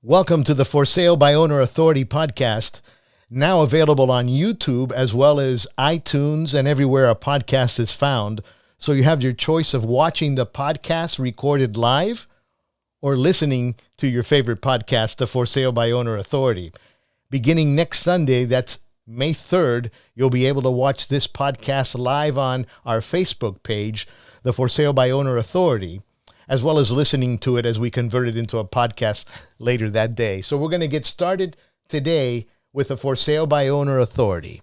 Welcome to the For Sale by Owner Authority podcast, now available on YouTube as well as iTunes and everywhere a podcast is found. So you have your choice of watching the podcast recorded live or listening to your favorite podcast, the For Sale by Owner Authority. Beginning next Sunday, that's May 3rd, you'll be able to watch this podcast live on our Facebook page, the For Sale by Owner Authority, as well as listening to it as we convert it into a podcast later that day. So we're going to get started today with the For Sale by Owner Authority.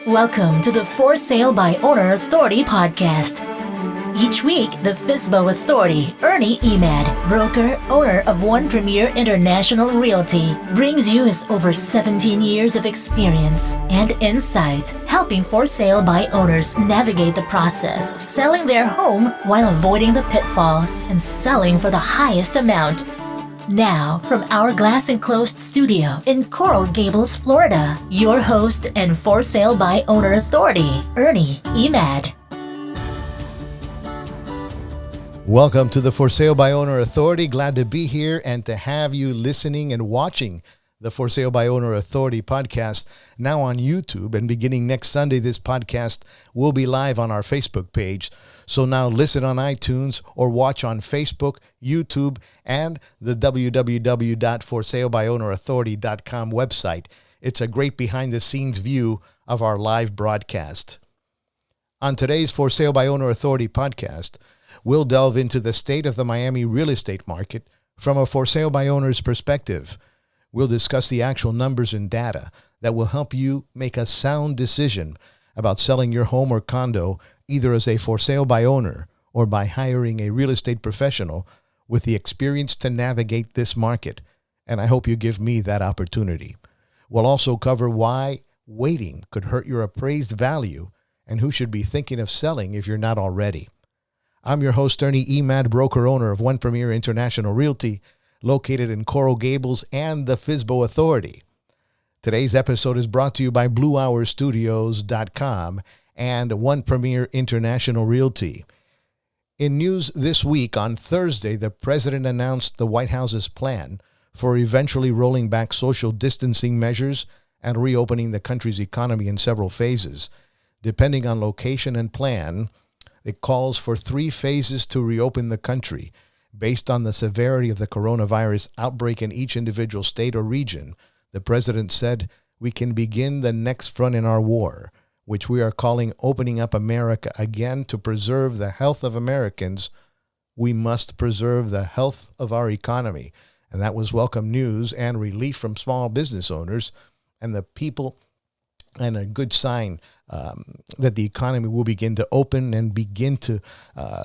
Welcome to the For Sale by Owner Authority podcast. Each week, the FSBO Authority Ernie Emad, broker, owner of One Premier International Realty, brings you his over 17 years of experience and insight, helping for sale by owners navigate the process of selling their home while avoiding the pitfalls and selling for the highest amount. Now, from our glass-enclosed studio in Coral Gables, Florida, your host and For Sale by Owner Authority, Ernie Emad. Welcome to the For Sale by Owner Authority. Glad to be here and to have you listening and watching the For Sale by Owner Authority podcast now on YouTube. And beginning next Sunday, this podcast will be live on our Facebook page. So now listen on iTunes or watch on Facebook, YouTube, and the www.forsalebyowneraauthority.com website. It's a great behind-the-scenes view of our live broadcast. On today's For Sale by Owner Authority podcast, we'll delve into the state of the Miami real estate market from a for sale by owner's perspective. We'll discuss the actual numbers and data that will help you make a sound decision about selling your home or condo, either as a for sale by owner or by hiring a real estate professional with the experience to navigate this market. And I hope you give me that opportunity. We'll also cover why waiting could hurt your appraised value and who should be thinking of selling if you're not already. I'm your host, Ernie Emad, broker-owner of One Premier International Realty, located in Coral Gables and the FSBO Authority. Today's episode is brought to you by BlueHourStudios.com and One Premier International Realty. In news this week, on Thursday, the President announced the White House's plan for eventually rolling back social distancing measures and reopening the country's economy in several phases. Depending on location and plan, it calls for 3 phases to reopen the country based on the severity of the coronavirus outbreak in each individual state or region. The president said, "We can begin the next front in our war, which we are calling opening up America again to preserve the health of Americans. We must preserve the health of our economy." And that was welcome news and relief from small business owners and the people, and a good sign that the economy will begin to open and begin to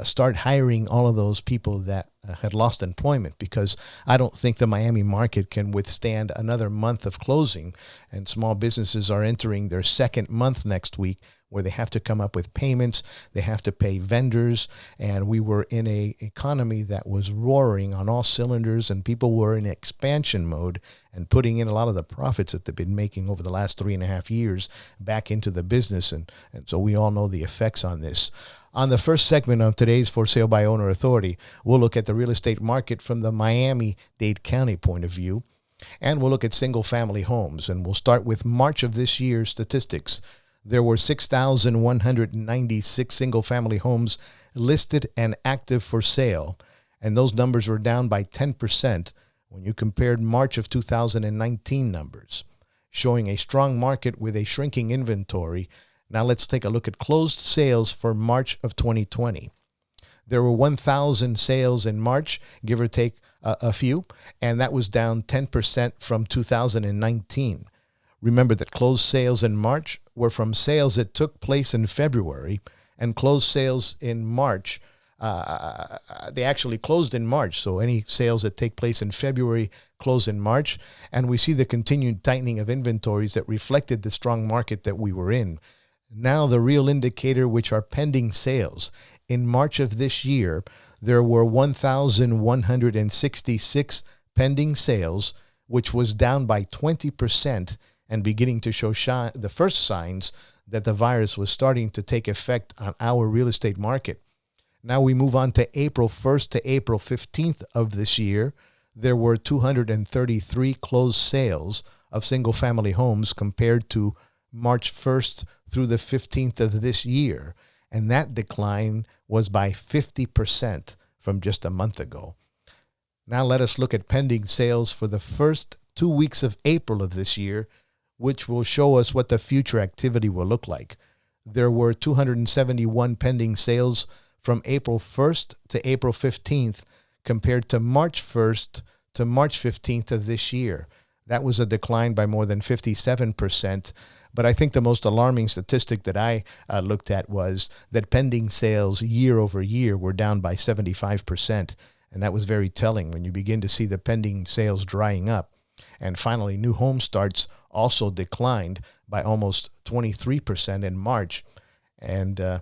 start hiring all of those people that had lost employment, because I don't think the Miami market can withstand another month of closing, and small businesses are entering their second month next week where they have to come up with payments, they have to pay vendors, and we were in an economy that was roaring on all cylinders, and people were in expansion mode and putting in a lot of the profits that they've been making over the last 3.5 years back into the business, and so we all know the effects on this. On the first segment of today's For Sale by Owner Authority, we'll look at the real estate market from the Miami-Dade County point of view, and we'll look at single-family homes, and we'll start with March of this year's statistics. There were 6,196 single-family homes listed and active for sale, and those numbers were down by 10% when you compared March of 2019 numbers, showing a strong market with a shrinking inventory. Now let's take a look at closed sales for March of 2020. There were 1,000 sales in March, give or take a few, and that was down 10% from 2019. Remember that closed sales in March were from sales that took place in February, and closed sales in March, they actually closed in March. So any sales that take place in February close in March, and we see the continued tightening of inventories that reflected the strong market that we were in. Now the real indicator, which are pending sales. In March of this year, there were 1,166 pending sales, which was down by 20%, and beginning to show the first signs that the virus was starting to take effect on our real estate market. Now we move on to April 1st to April 15th of this year. There were 233 closed sales of single-family homes compared to March 1st through the 15th of this year. And that decline was by 50% from just a month ago. Now let us look at pending sales for the first 2 weeks of April of this year, which will show us what the future activity will look like. There were 271 pending sales from April 1st to April 15th compared to March 1st to March 15th of this year. That was a decline by more than 57%. But I think the most alarming statistic that I looked at was that pending sales year over year were down by 75%. And that was very telling when you begin to see the pending sales drying up. And finally, new home starts also declined by almost 23% in March. And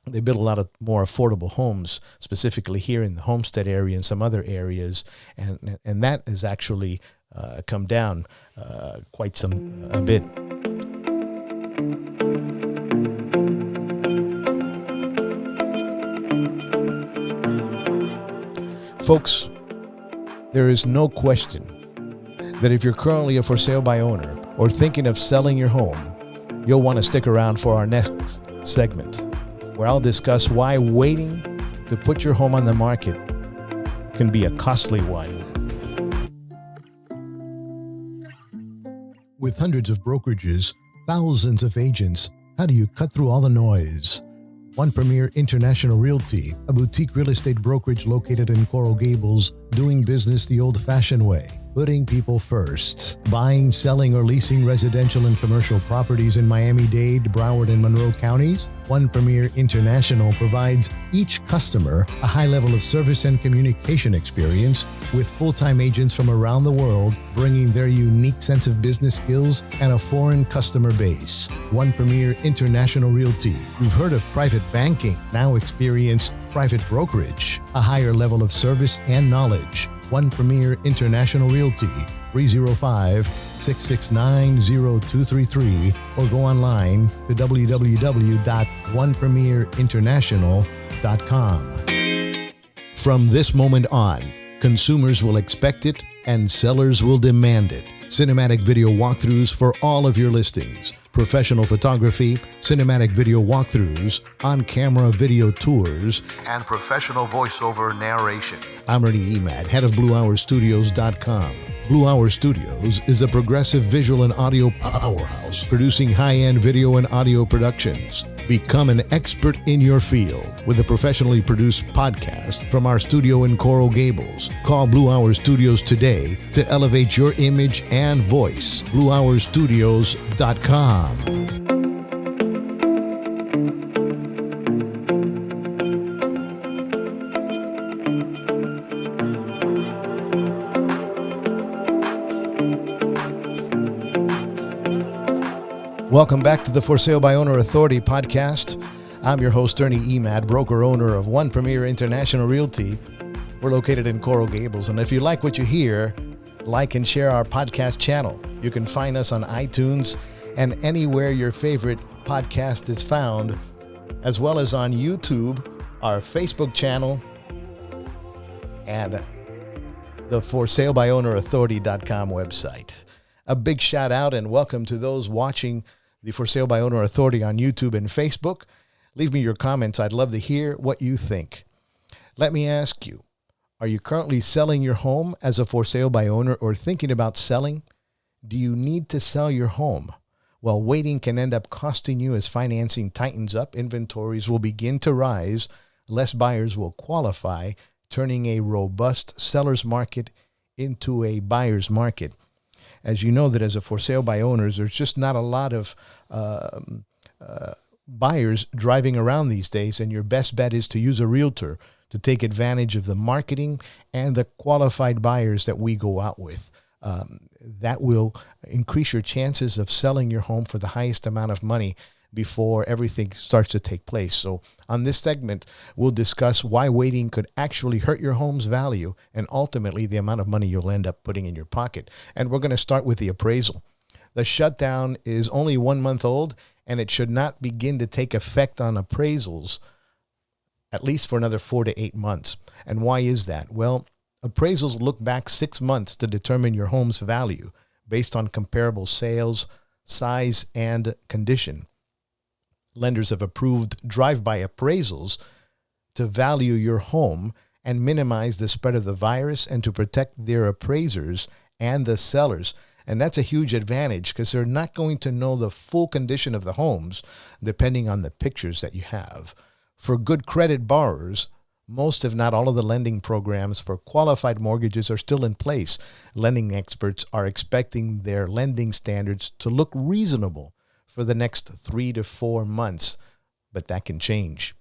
they built a lot of more affordable homes, specifically here in the Homestead area and some other areas. And that has actually come down quite a bit. Folks, there is no question that if you're currently a for sale by owner or thinking of selling your home, you'll want to stick around for our next segment, where I'll discuss why waiting to put your home on the market can be a costly one. With hundreds of brokerages, thousands of agents, how do you cut through all the noise? One Premier International Realty, a boutique real estate brokerage located in Coral Gables, doing business the old-fashioned way, putting people first. Buying, selling, or leasing residential and commercial properties in Miami-Dade, Broward, and Monroe counties? One Premier International provides each customer a high level of service and communication experience with full-time agents from around the world bringing their unique sense of business skills and a foreign customer base. One Premier International Realty. You've heard of private banking. Now experience private brokerage, a higher level of service and knowledge. One Premier International Realty, 305-669-0233, or go online to www.onepremierinternational.com. From this moment on, consumers will expect it and sellers will demand it. Cinematic video walkthroughs for all of your listings. Professional photography, cinematic video walkthroughs, on-camera video tours, and professional voiceover narration. I'm Ernie Emad, head of BlueHourStudios.com. Blue Hour Studios is a progressive visual and audio powerhouse producing high-end video and audio productions. Become an expert in your field with a professionally produced podcast from our studio in Coral Gables. Call Blue Hour Studios today to elevate your image and voice. BlueHourStudios.com. Welcome back to the For Sale by Owner Authority podcast. I'm your host, Ernie Emad, broker-owner of One Premier International Realty. We're located in Coral Gables, and if you like what you hear, like and share our podcast channel. You can find us on iTunes and anywhere your favorite podcast is found, as well as on YouTube, our Facebook channel, and the ForSaleByOwnerAuthority.com website. A big shout out and welcome to those watching the For Sale by Owner Authority on YouTube and Facebook. Leave me your comments. I'd love to hear what you think. Let me ask you, are you currently selling your home as a for sale by owner or thinking about selling? Do you need to sell your home? Well, waiting can end up costing you as financing tightens up, inventories will begin to rise, less buyers will qualify, turning a robust seller's market into a buyer's market. As you know that as a for sale by owners, there's just not a lot of buyers driving around these days, and your best bet is to use a realtor to take advantage of the marketing and the qualified buyers that we go out with. That will increase your chances of selling your home for the highest amount of money before everything starts to take place. So on this segment, we'll discuss why waiting could actually hurt your home's value and ultimately the amount of money you'll end up putting in your pocket. And we're going to start with the appraisal. The shutdown is only 1 month old, and it should not begin to take effect on appraisals at least for another 4 to 8 months. And why is that? Well, appraisals look back 6 months to determine your home's value based on comparable sales, size, and condition. Lenders have approved drive-by appraisals to value your home and minimize the spread of the virus and to protect their appraisers and the sellers. And that's a huge advantage because they're not going to know the full condition of the homes depending on the pictures that you have. For good credit borrowers, most, if not all, of the lending programs for qualified mortgages are still in place. Lending experts are expecting their lending standards to look reasonable for the next 3 to 4 months, but that can change.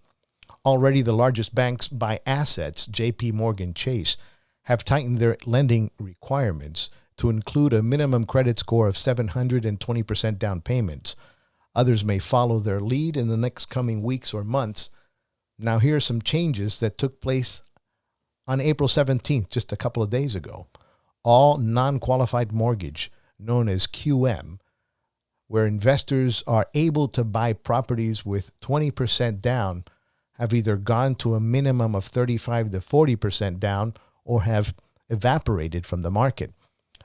Already the largest banks by assets, JP Morgan Chase, have tightened their lending requirements to include a minimum credit score of 720% down payments. Others may follow their lead in the next coming weeks or months. Now here are some changes that took place on April 17th, just a couple of days ago. All non-qualified mortgage, known as QM, where investors are able to buy properties with 20% down, have either gone to a minimum of 35 to 40% down or have evaporated from the market.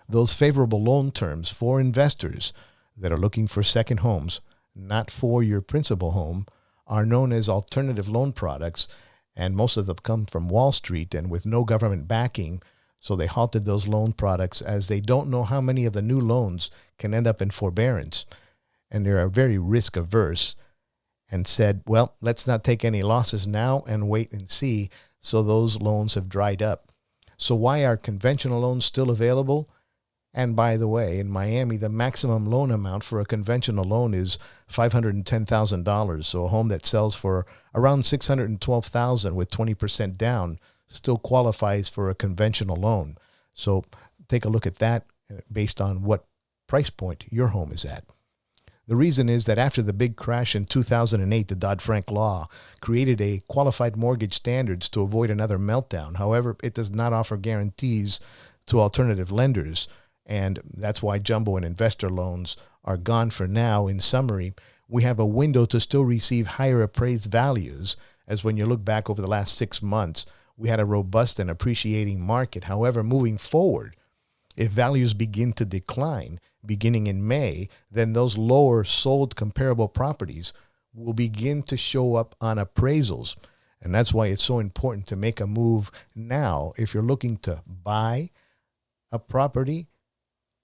Those favorable loan terms for investors that are looking for second homes, not for your principal home, are known as alternative loan products, and most of them come from Wall Street and with no government backing, so they halted those loan products as they don't know how many of the new loans can end up in forbearance, and they are very risk averse and said, well, let's not take any losses now and wait and see, so those loans have dried up. So why are conventional loans still available? And by the way, in Miami, the maximum loan amount for a conventional loan is $510,000. So a home that sells for around $612,000 with 20% down still qualifies for a conventional loan. So take a look at that based on what price point your home is at. The reason is that after the big crash in 2008, the Dodd-Frank law created a qualified mortgage standards to avoid another meltdown. However, it does not offer guarantees to alternative lenders, and that's why jumbo and investor loans are gone for now. In summary, we have a window to still receive higher appraised values, as when you look back over the last 6 months, we had a robust and appreciating market. However, moving forward, if values begin to decline beginning in May, then those lower sold comparable properties will begin to show up on appraisals. And that's why it's so important to make a move now if you're looking to buy a property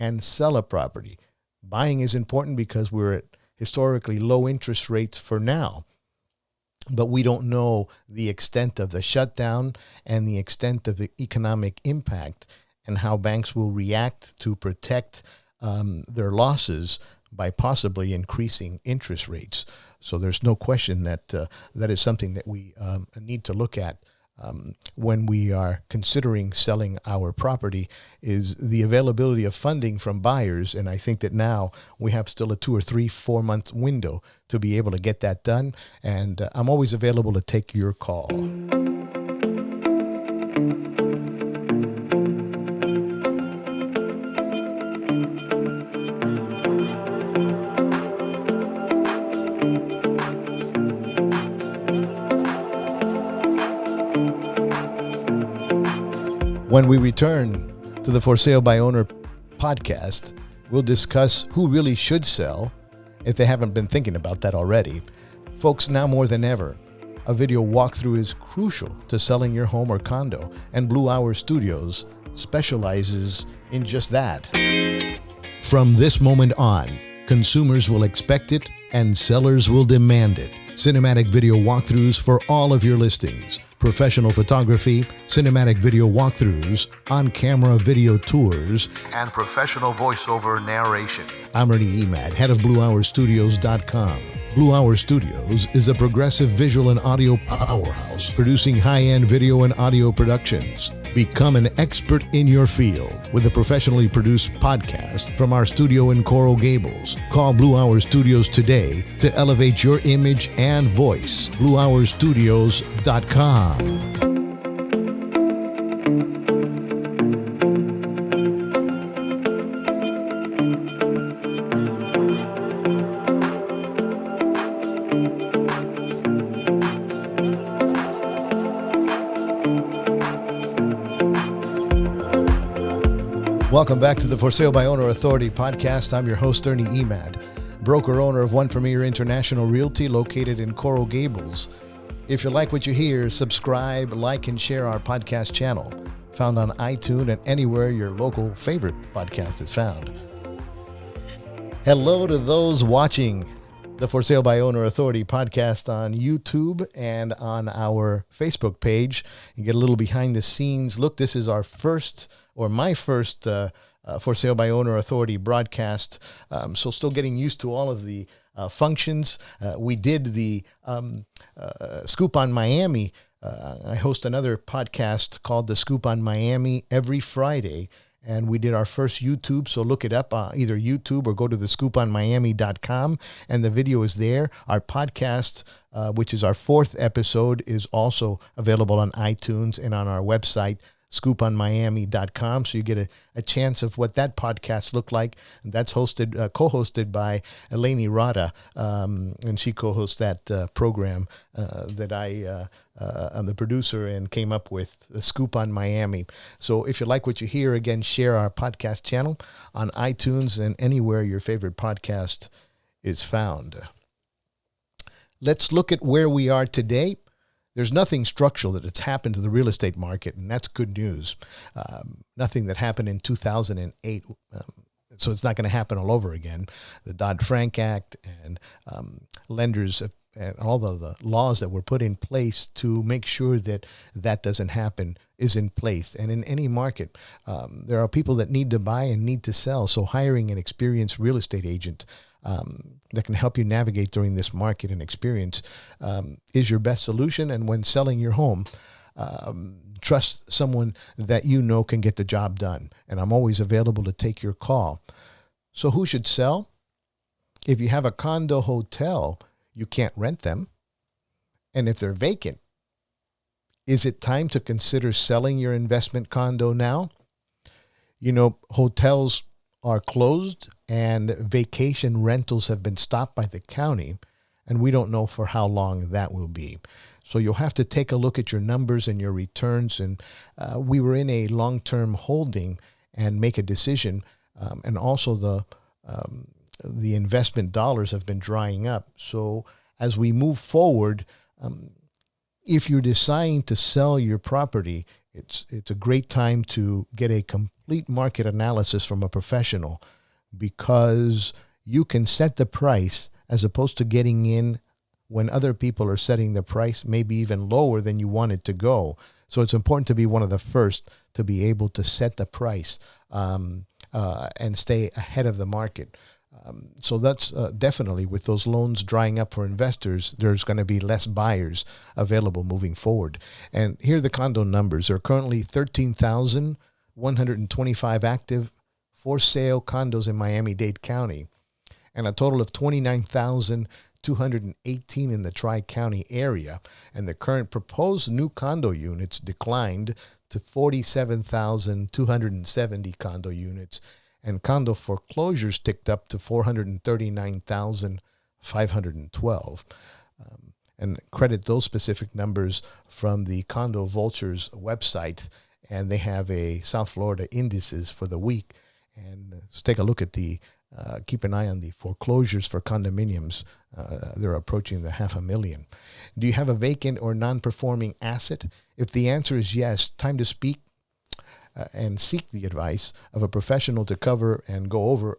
and sell a property. Buying is important because we're at historically low interest rates for now, but we don't know the extent of the shutdown and the extent of the economic impact and how banks will react to protect their losses by possibly increasing interest rates. So there's no question that that is something that we need to look at when we are considering selling our property, is the availability of funding from buyers. And I think that now we have still a 2 or 3, 4 month window to be able to get that done. And I'm always available to take your call. When we return to the For Sale by Owner podcast, we'll discuss who really should sell if they haven't been thinking about that already. Folks, now more than ever, a video walkthrough is crucial to selling your home or condo, and Blue Hour Studios specializes in just that. From this moment on, consumers will expect it and sellers will demand it. Cinematic video walkthroughs for all of your listings. Professional photography, cinematic video walkthroughs, on-camera video tours, and professional voiceover narration. I'm Ernie Emad, head of BlueHourStudios.com. Blue Hour Studios is a progressive visual and audio powerhouse, producing high-end video and audio productions. Become an expert in your field with a professionally produced podcast from our studio in Coral Gables. Call Blue Hour Studios today to elevate your image and voice. BlueHourStudios.com. Welcome back to the For Sale by Owner Authority podcast. I'm your host, Ernie Emad, broker-owner of One Premier International Realty located in Coral Gables. If you like what you hear, subscribe, like, and share our podcast channel, found on iTunes and anywhere your local favorite podcast is found. Hello to those watching the For Sale by Owner Authority podcast on YouTube and on our Facebook page. You get a little behind the scenes look. This is our first, or my first, For Sale by Owner Authority broadcast. So still getting used to all of the functions. We did the Scoop on Miami. I host another podcast called The Scoop on Miami every Friday. And we did our first YouTube, so look it up, either YouTube or go to thescooponmiami.com, and the video is there. Our podcast, which is our fourth episode, is also available on iTunes and on our website, scooponmiami.com, so you get a chance of what that podcast looked like. And that's co-hosted by Eleni Rada, and she co-hosts that program that I'm the producer and came up with, the Scoop on Miami. So if you like what you hear, again, share our podcast channel on iTunes and anywhere your favorite podcast is found. Let's look at where we are today. There's nothing structural that has happened to the real estate market, and that's good news. Nothing that happened in 2008, so it's not going to happen all over again. The Dodd-Frank Act and lenders and all the laws that were put in place to make sure that that doesn't happen is in place. And in any market, there are people that need to buy and need to sell. So hiring an experienced real estate agent that can help you navigate during this market and experience is your best solution. And when selling your home, trust someone that you know can get the job done. And I'm always available to take your call. So who should sell? If you have a condo hotel, you can't rent them. And if they're vacant, is it time to consider selling your investment condo now? You know, hotels are closed and vacation rentals have been stopped by the county, and we don't know for how long that will be. So you'll have to take a look at your numbers and your returns. And we were in a long-term holding and make a decision. And also the investment dollars have been drying up. So as we move forward, if you're deciding to sell your property, it's a great time to get a complete market analysis from a professional, because you can set the price as opposed to getting in when other people are setting the price, maybe even lower than you want it to go. So it's important to be one of the first to be able to set the price and stay ahead of the market. So that's definitely, with those loans drying up for investors, there's going to be less buyers available moving forward. And here are the condo numbers. There are currently 13,125 active for sale condos in Miami-Dade County, and a total of 29,218 in the Tri-County area. And the current proposed new condo units declined to 47,270 condo units. And condo foreclosures ticked up to 439,512. And credit those specific numbers from the Condo Vultures website, and they have a South Florida indices for the week. And let's take a look at keep an eye on the foreclosures for condominiums. They're approaching the 500,000. Do you have a vacant or non-performing asset? If the answer is yes, time to speak and seek the advice of a professional to cover and go over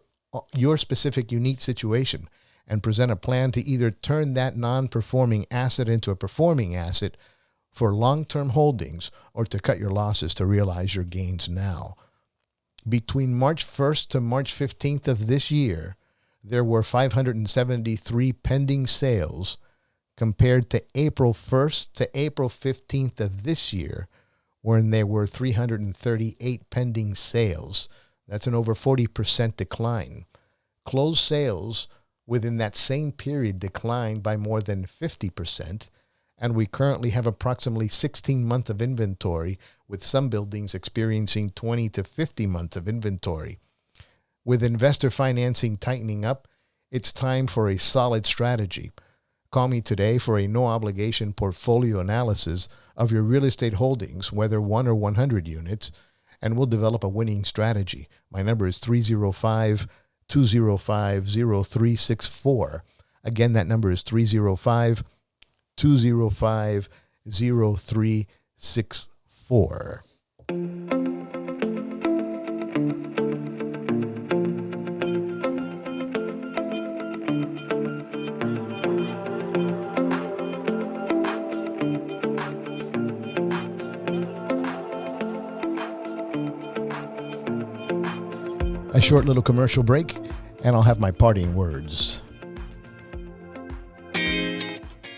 your specific unique situation and present a plan to either turn that non-performing asset into a performing asset for long-term holdings, or to cut your losses to realize your gains now. Between March 1st to March 15th of this year, there were 573 pending sales, compared to April 1st to April 15th of this year, when there were 338 pending sales. That's an over 40% decline. Closed sales within that same period declined by more than 50%, and we currently have approximately 16 months of inventory, with some buildings experiencing 20 to 50 months of inventory. With investor financing tightening up, it's time for a solid strategy. Call me today for a no-obligation portfolio analysis of your real estate holdings, whether 1 or 100 units, and we'll develop a winning strategy. My number is 305-205-0364. Again, that number is 305-205-0364. A short little commercial break, and I'll have my parting words.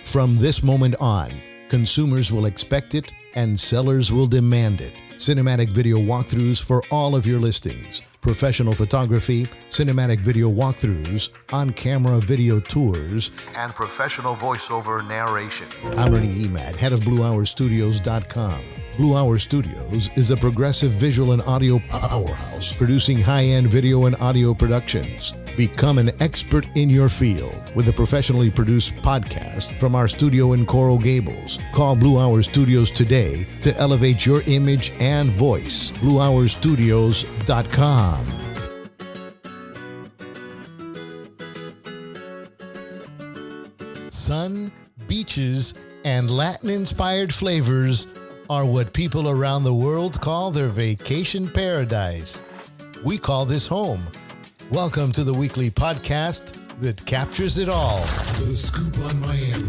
From this moment on, consumers will expect it and sellers will demand it. Cinematic video walkthroughs for all of your listings. Professional photography, cinematic video walkthroughs, on-camera video tours, and professional voiceover narration. I'm Ernie Emad, head of BlueHourStudios.com. Blue Hour Studios is a progressive visual and audio powerhouse producing high-end video and audio productions. Become an expert in your field with a professionally produced podcast from our studio in Coral Gables. Call Blue Hour Studios today to elevate your image and voice. BlueHourStudios.com. Sun, beaches, and Latin-inspired flavors are what people around the world call their vacation paradise. We call this home. Welcome to the weekly podcast that captures it all. The Scoop on Miami.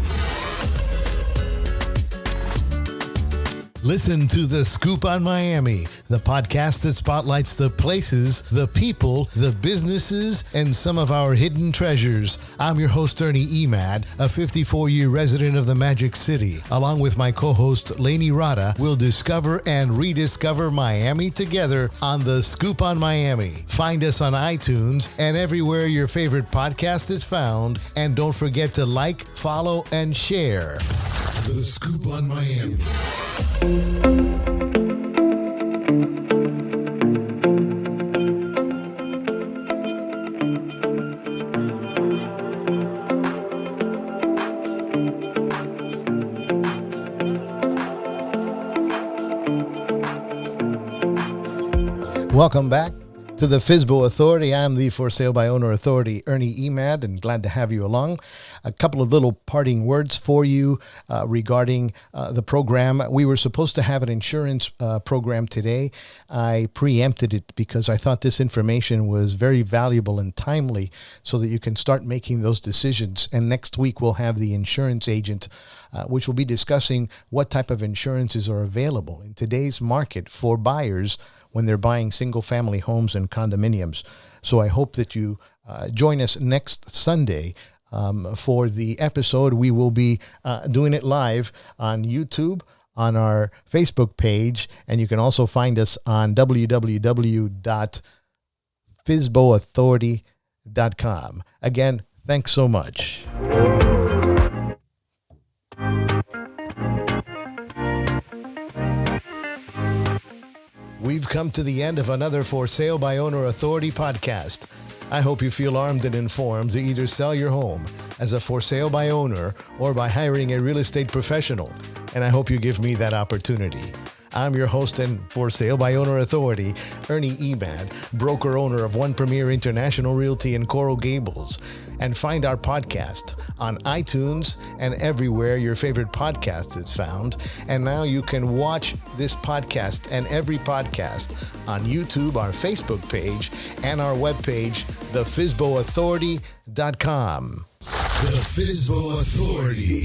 Listen to The Scoop on Miami, the podcast that spotlights the places, the people, the businesses, and some of our hidden treasures. I'm your host, Ernie Emad, a 54-year resident of the Magic City. Along with my co-host, Lainey Rada, we'll discover and rediscover Miami together on The Scoop on Miami. Find us on iTunes and everywhere your favorite podcast is found. And don't forget to like, follow, and share. The Scoop on Miami. Welcome back to the FSBO Authority. I'm the For Sale by Owner Authority, Ernie Emad, and glad to have you along. A couple of little parting words for you regarding the program. We were supposed to have an insurance program today. I preempted it because I thought this information was very valuable and timely so that you can start making those decisions. And next week we'll have the insurance agent, which will be discussing what type of insurances are available in today's market for buyers when they're buying single-family homes and condominiums. So I hope that you join us next Sunday for the episode. We will be doing it live on YouTube, on our Facebook page, and you can also find us on www.FSBOAuthority.com. Again, thanks so much. We've come to the end of another For Sale by Owner Authority podcast. I hope you feel armed and informed to either sell your home as a for sale by owner or by hiring a real estate professional. And I hope you give me that opportunity. I'm your host and For Sale by Owner Authority, Ernie Emad, broker-owner of One Premier International Realty in Coral Gables. And find our podcast on iTunes and everywhere your favorite podcast is found. And now you can watch this podcast and every podcast on YouTube, our Facebook page, and our webpage, thefsboauthority.com. The FSBO Authority.